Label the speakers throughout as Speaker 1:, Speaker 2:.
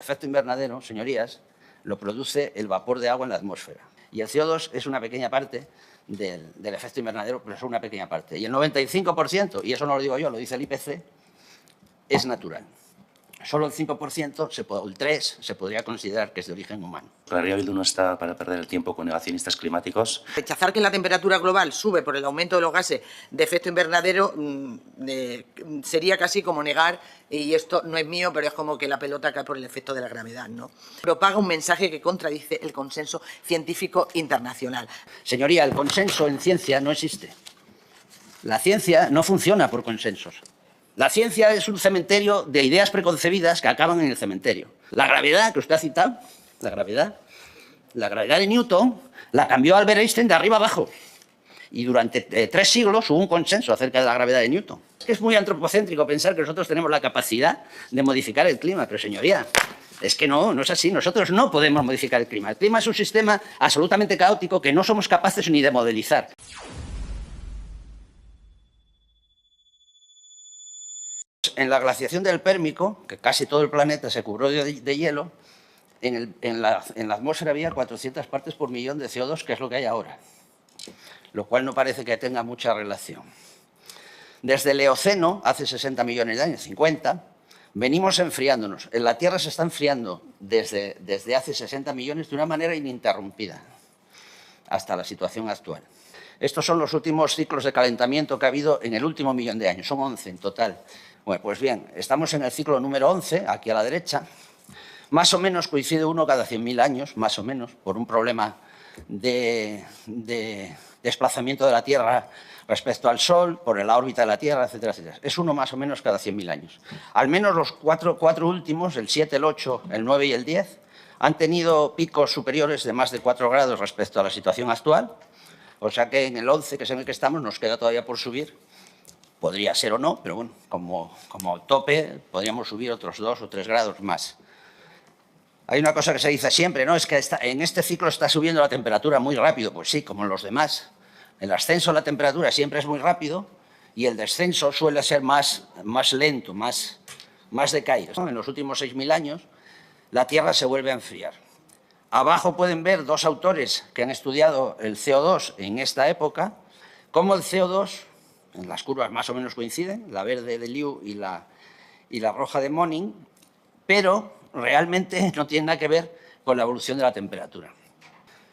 Speaker 1: El efecto invernadero, señorías, lo produce el vapor de agua en la atmósfera. Y el CO2 es una pequeña parte del efecto invernadero, pero es una pequeña parte. Y el 95%, y eso no lo digo yo, lo dice el IPC, es natural. Solo el 5%, el 3%, se podría considerar que es de origen humano.
Speaker 2: Euskal Herria Bildu no está para perder el tiempo con negacionistas climáticos.
Speaker 3: Rechazar que la temperatura global sube por el aumento de los gases de efecto invernadero sería casi como negar, y esto no es mío, pero es como que la pelota cae por el efecto de la gravedad, ¿no? Propaga un mensaje que contradice el consenso científico internacional.
Speaker 1: Señoría, el consenso en ciencia no existe. La ciencia no funciona por consensos. La ciencia es un cementerio de ideas preconcebidas que acaban en el cementerio. La gravedad que usted ha citado, la gravedad de Newton, la cambió Albert Einstein de arriba abajo. Y durante 3 siglos hubo un consenso acerca de la gravedad de Newton. Es que es muy antropocéntrico pensar que nosotros tenemos la capacidad de modificar el clima, pero señoría, es que no es así. Nosotros no podemos modificar el clima. El clima es un sistema absolutamente caótico que no somos capaces ni de modelizar. En la glaciación del Pérmico, que casi todo el planeta se cubrió de hielo, en la atmósfera había 400 partes por millón de CO2, que es lo que hay ahora, lo cual no parece que tenga mucha relación. Desde el Eoceno, hace 60 millones de años, 50, venimos enfriándonos. En la Tierra se está enfriando desde hace 60 millones de una manera ininterrumpida hasta la situación actual. Estos son los últimos ciclos de calentamiento que ha habido en el último millón de años, son 11 en total. Bueno, pues bien, estamos en el ciclo número 11, aquí a la derecha. Más o menos coincide uno cada 100.000 años, más o menos, por un problema de desplazamiento de la Tierra respecto al Sol, por la órbita de la Tierra, etcétera, etcétera. Es uno más o menos cada 100.000 años. Al menos los cuatro últimos, el 7, el 8, el 9 y el 10, han tenido picos superiores de más de 4 grados respecto a la situación actual. O sea que en el 11, que es en el que estamos, nos queda todavía por subir. Podría ser o no, pero bueno, como tope podríamos subir otros 2 o 3 grados más. Hay una cosa que se dice siempre, ¿no? Es que en este ciclo está subiendo la temperatura muy rápido. Pues sí, como en los demás. El ascenso de la temperatura siempre es muy rápido y el descenso suele ser más lento, más decaído. En los últimos 6.000 años la Tierra se vuelve a enfriar. Abajo pueden ver 2 autores que han estudiado el CO2 en esta época, cómo el CO2, en las curvas más o menos coinciden, la verde de Liu y la roja de Monin, pero realmente no tiene nada que ver con la evolución de la temperatura.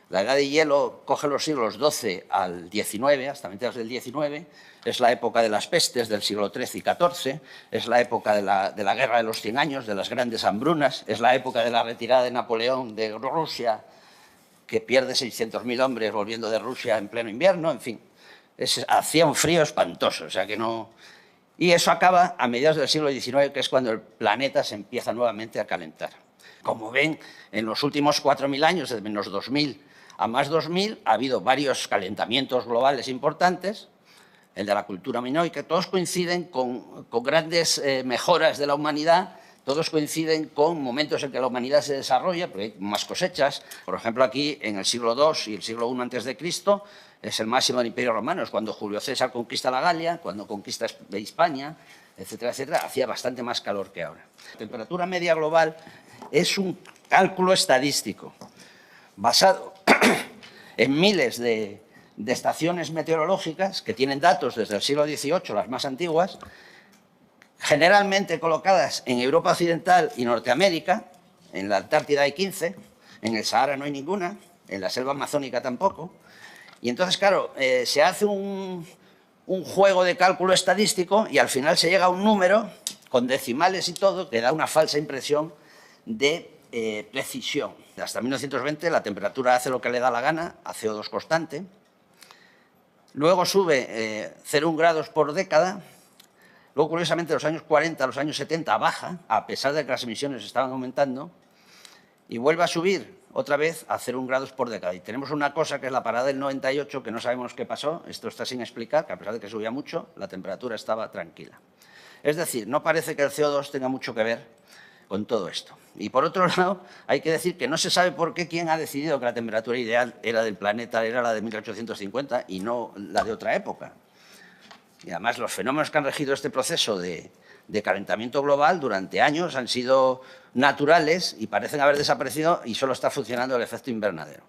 Speaker 1: La edad de hielo coge los siglos XII al XIX, hasta mediados del XIX, es la época de las pestes del siglo XIII y XIV, es la época de la Guerra de los 100 años, de las grandes hambrunas, es la época de la retirada de Napoleón de Rusia, que pierde 600.000 hombres volviendo de Rusia en pleno invierno, en fin. Hacía un frío espantoso, o sea que no... Y eso acaba a mediados del siglo XIX, que es cuando el planeta se empieza nuevamente a calentar. Como ven, en los últimos 4.000 años, de menos 2.000 a más 2.000, ha habido varios calentamientos globales importantes, el de la cultura minoica, todos coinciden con grandes mejoras de la humanidad, todos coinciden con momentos en que la humanidad se desarrolla, porque hay más cosechas. Por ejemplo, aquí en el siglo II y el siglo I a.C., es el máximo del Imperio Romano, es cuando Julio César conquista la Galia, cuando conquista Hispania, etcétera, etcétera, hacía bastante más calor que ahora. La temperatura media global es un cálculo estadístico basado en miles de estaciones meteorológicas que tienen datos desde el siglo XVIII, las más antiguas, generalmente colocadas en Europa Occidental y Norteamérica. En la Antártida hay 15, en el Sahara no hay ninguna, en la selva amazónica tampoco. Y entonces, claro, se hace un juego de cálculo estadístico y al final se llega a un número con decimales y todo que da una falsa impresión de precisión. Hasta 1920 la temperatura hace lo que le da la gana, a CO2 constante. Luego sube 0,1 grados por década. Luego, curiosamente, de los años 40 a los años 70 baja, a pesar de que las emisiones estaban aumentando, y vuelve a subir otra vez a 0,1 grados por década. Y tenemos una cosa que es la parada del 98, que no sabemos qué pasó, esto está sin explicar, que a pesar de que subía mucho, la temperatura estaba tranquila. Es decir, no parece que el CO2 tenga mucho que ver con todo esto. Y por otro lado, hay que decir que no se sabe por qué quién ha decidido que la temperatura ideal era del planeta, era la de 1850 y no la de otra época. Y además los fenómenos que han regido este proceso de de calentamiento global durante años han sido naturales y parecen haber desaparecido y solo está funcionando el efecto invernadero,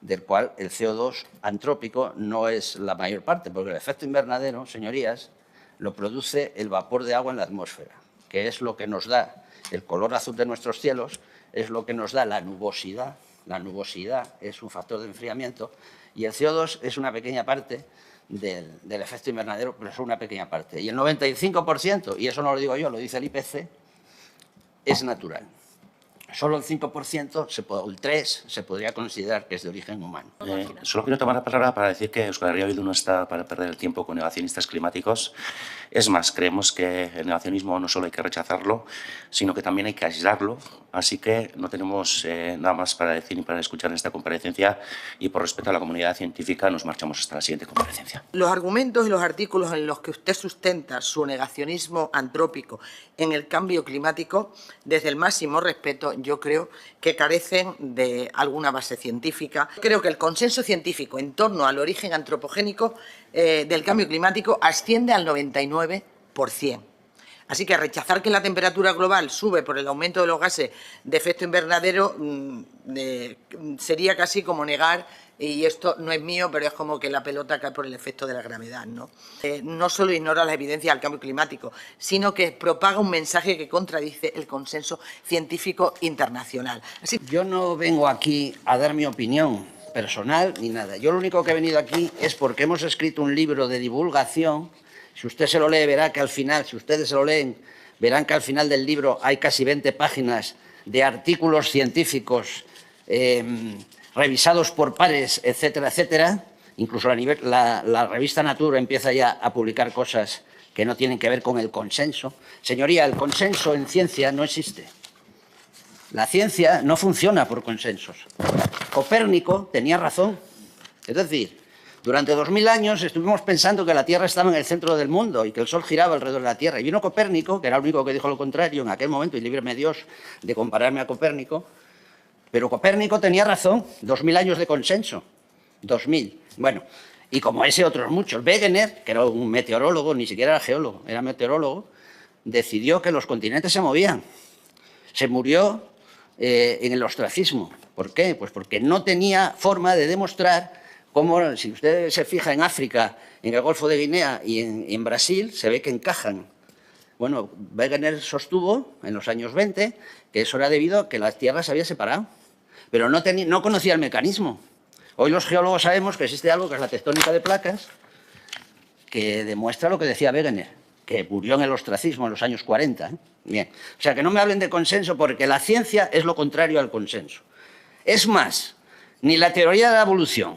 Speaker 1: del cual el CO2 antrópico no es la mayor parte, porque el efecto invernadero, señorías, lo produce el vapor de agua en la atmósfera, que es lo que nos da el color azul de nuestros cielos, es lo que nos da la nubosidad. La nubosidad es un factor de enfriamiento y el CO2 es una pequeña parte del efecto invernadero, pero es una pequeña parte. Y el 95%, y eso no lo digo yo, lo dice el IPCC, es natural. Solo el 5%, o el 3%, se podría considerar que es de origen humano.
Speaker 2: Solo quiero tomar la palabra para decir que Euskal Herria Bildu no está para perder el tiempo con negacionistas climáticos. Es más, creemos que el negacionismo no solo hay que rechazarlo, sino que también hay que aislarlo. Así que no tenemos nada más para decir ni para escuchar en esta comparecencia y por respeto a la comunidad científica nos marchamos hasta la siguiente comparecencia.
Speaker 3: Los argumentos y los artículos en los que usted sustenta su negacionismo antrópico en el cambio climático, desde el máximo respeto, yo creo que carecen de alguna base científica. Creo que el consenso científico en torno al origen antropogénico del cambio climático asciende al 99%. Así que rechazar que la temperatura global sube por el aumento de los gases de efecto invernadero sería casi como negar, y esto no es mío, pero es como que la pelota cae por el efecto de la gravedad, ¿no? No solo ignora la evidencia del cambio climático, sino que propaga un mensaje que contradice el consenso científico internacional.
Speaker 1: Yo no vengo aquí a dar mi opinión personal ni nada. Yo lo único que he venido aquí es porque hemos escrito un libro de divulgación. Si usted se lo lee, verá que al final, si ustedes se lo leen, verán que al final del libro hay casi 20 páginas de artículos científicos revisados por pares, etcétera, etcétera. Incluso la revista Nature empieza ya a publicar cosas que no tienen que ver con el consenso. Señoría, el consenso en ciencia no existe. La ciencia no funciona por consensos. Copérnico tenía razón. Es decir, durante 2000 años estuvimos pensando que la Tierra estaba en el centro del mundo y que el Sol giraba alrededor de la Tierra. Y vino Copérnico, que era el único que dijo lo contrario en aquel momento, y líbreme Dios de compararme a Copérnico, pero Copérnico tenía razón, 2000 años de consenso, 2000. Bueno, y como ese otros muchos. Wegener, que era un meteorólogo, ni siquiera era geólogo, era meteorólogo, decidió que los continentes se movían. Se murió en el ostracismo. ¿Por qué? Pues porque no tenía forma de demostrar cómo, si usted se fija en África, en el Golfo de Guinea y en Brasil, se ve que encajan. Bueno, Wegener sostuvo en los años 20 que eso era debido a que la Tierra se había separado, pero no conocía el mecanismo. Hoy los geólogos sabemos que existe algo que es la tectónica de placas, que demuestra lo que decía Wegener, que murió en el ostracismo en los años 40. Bien, o sea, que no me hablen de consenso porque la ciencia es lo contrario al consenso. Es más, ni la teoría de la evolución,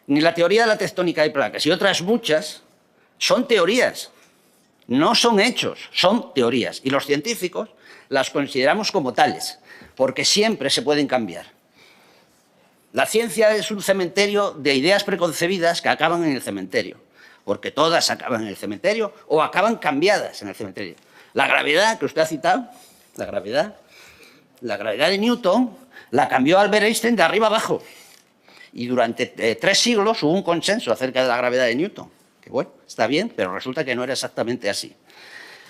Speaker 1: ni la teoría de la tectónica de placas y otras muchas son teorías, no son hechos, son teorías. Y los científicos las consideramos como tales, porque siempre se pueden cambiar. La ciencia es un cementerio de ideas preconcebidas que acaban en el cementerio, porque todas acaban en el cementerio o acaban cambiadas en el cementerio. La gravedad que usted ha citado, la gravedad de Newton la cambió Albert Einstein de arriba abajo. Y durante 3 siglos hubo un consenso acerca de la gravedad de Newton. Que bueno, está bien, pero resulta que no era exactamente así.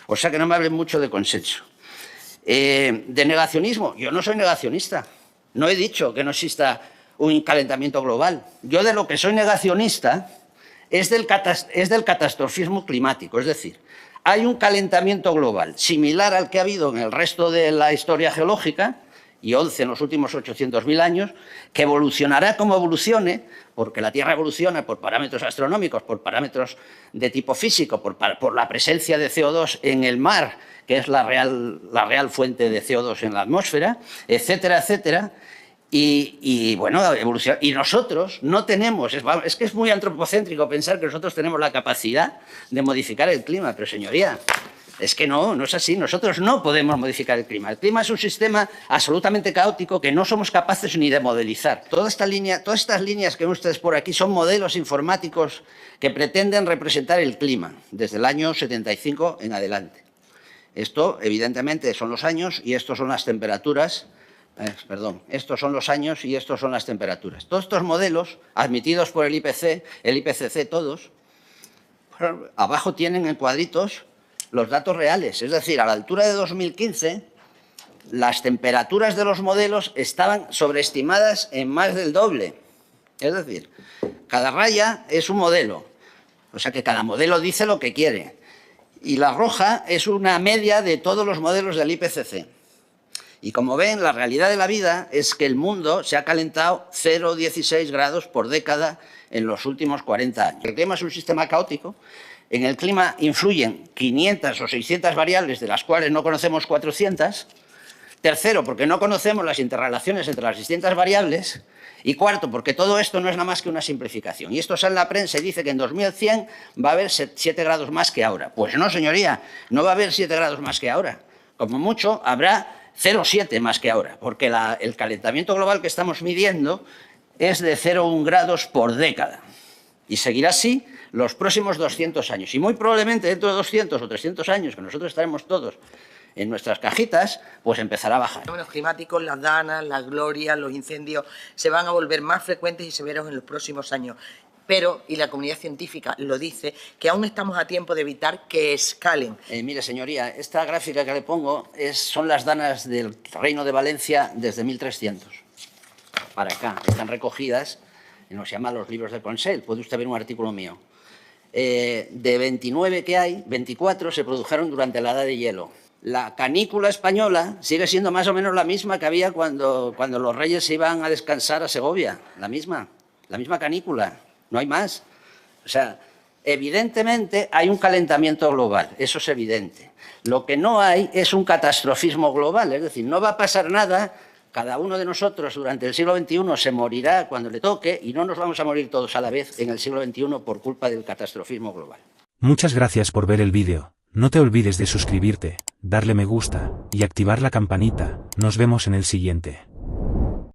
Speaker 1: O sea que no me hablen mucho de consenso. De negacionismo, yo no soy negacionista. No he dicho que no exista un calentamiento global. Yo de lo que soy negacionista es del catastrofismo climático. Es decir, hay un calentamiento global similar al que ha habido en el resto de la historia geológica, y 11 en los últimos 800.000 años, que evolucionará como evolucione, porque la Tierra evoluciona por parámetros astronómicos, por parámetros de tipo físico, por la presencia de CO2 en el mar, que es la real fuente de CO2 en la atmósfera, etcétera, etcétera. Y bueno, evolución. Y nosotros no tenemos, es que es muy antropocéntrico pensar que nosotros tenemos la capacidad de modificar el clima, pero señoría, es que no es así. Nosotros no podemos modificar el clima. El clima es un sistema absolutamente caótico que no somos capaces ni de modelizar. Todas estas líneas que ven ustedes por aquí son modelos informáticos que pretenden representar el clima desde el año 75 en adelante. Esto, evidentemente, son los años y estos son las temperaturas. Estos son los años y estos son las temperaturas. Todos estos modelos, admitidos por el IPCC todos, abajo tienen en cuadritos los datos reales. Es decir, a la altura de 2015, las temperaturas de los modelos estaban sobreestimadas en más del doble. Es decir, cada raya es un modelo, o sea que cada modelo dice lo que quiere. Y la roja es una media de todos los modelos del IPCC. Y como ven, la realidad de la vida es que el mundo se ha calentado 0,16 grados por década en los últimos 40 años. El clima es un sistema caótico. En el clima influyen 500 o 600 variables, de las cuales no conocemos 400. Tercero, porque no conocemos las interrelaciones entre las distintas variables. Y cuarto, porque todo esto no es nada más que una simplificación. Y esto sale en la prensa y dice que en 2100 va a haber 7 grados más que ahora. Pues no, señoría, no va a haber 7 grados más que ahora. Como mucho, habrá 0,7 más que ahora, porque el calentamiento global que estamos midiendo es de 0,1 grados por década. Y seguirá así los próximos 200 años. Y muy probablemente dentro de 200 o 300 años, que nosotros estaremos todos en nuestras cajitas, pues empezará a bajar.
Speaker 3: Los fenómenos climáticos, las danas, las glorias, los incendios, se van a volver más frecuentes y severos en los próximos años. Pero, y la comunidad científica lo dice, que aún estamos a tiempo de evitar que escalen.
Speaker 1: Mire, señoría, esta gráfica que le pongo son las danas del Reino de Valencia desde 1300 para acá. Están recogidas en lo que se llama los libros del Consell. Puede usted ver un artículo mío. De 29 que hay, 24 se produjeron durante la Edad de Hielo. La canícula española sigue siendo más o menos la misma que había cuando los reyes se iban a descansar a Segovia. La misma canícula. No hay más. O sea, evidentemente hay un calentamiento global, eso es evidente. Lo que no hay es un catastrofismo global, es decir, no va a pasar nada, cada uno de nosotros durante el siglo XXI se morirá cuando le toque y no nos vamos a morir todos a la vez en el siglo XXI por culpa del catastrofismo global.
Speaker 4: Muchas gracias por ver el vídeo. No te olvides de suscribirte, darle me gusta y activar la campanita. Nos vemos en el siguiente.